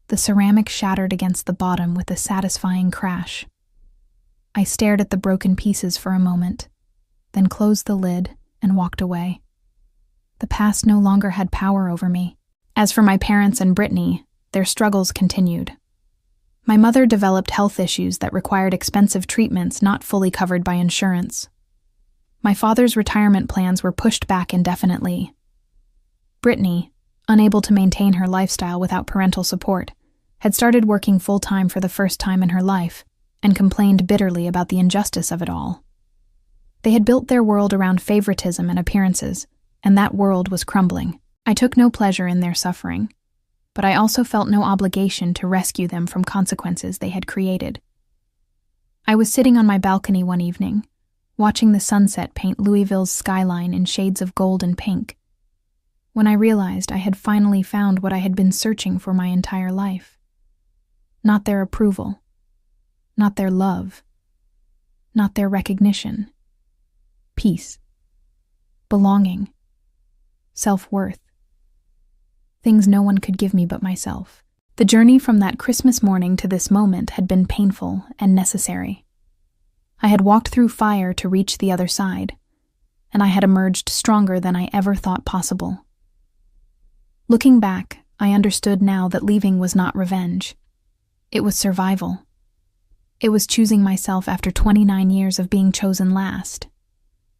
Speaker 1: The ceramic shattered against the bottom with a satisfying crash. I stared at the broken pieces for a moment, then closed the lid and walked away. The past no longer had power over me. As for my parents and Brittany, their struggles continued. My mother developed health issues that required expensive treatments not fully covered by insurance. My father's retirement plans were pushed back indefinitely. Brittany, unable to maintain her lifestyle without parental support, had started working full-time for the first time in her life and complained bitterly about the injustice of it all. They had built their world around favoritism and appearances, and that world was crumbling. I took no pleasure in their suffering, but I also felt no obligation to rescue them from consequences they had created. I was sitting on my balcony one evening, watching the sunset paint Louisville's skyline in shades of gold and pink, when I realized I had finally found what I had been searching for my entire life. Not their approval, not their love, not their recognition. Peace, belonging, self-worth. Things no one could give me but myself. The journey from that Christmas morning to this moment had been painful and necessary. I had walked through fire to reach the other side, and I had emerged stronger than I ever thought possible. Looking back, I understood now that leaving was not revenge. It was survival. It was choosing myself after 29 years of being chosen last.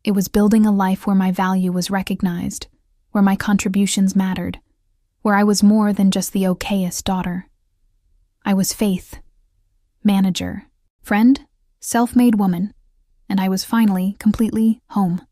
Speaker 1: It was building a life where my value was recognized, where my contributions mattered, where I was more than just the okayest daughter. I was Faith, manager, friend, self-made woman, and I was finally completely home.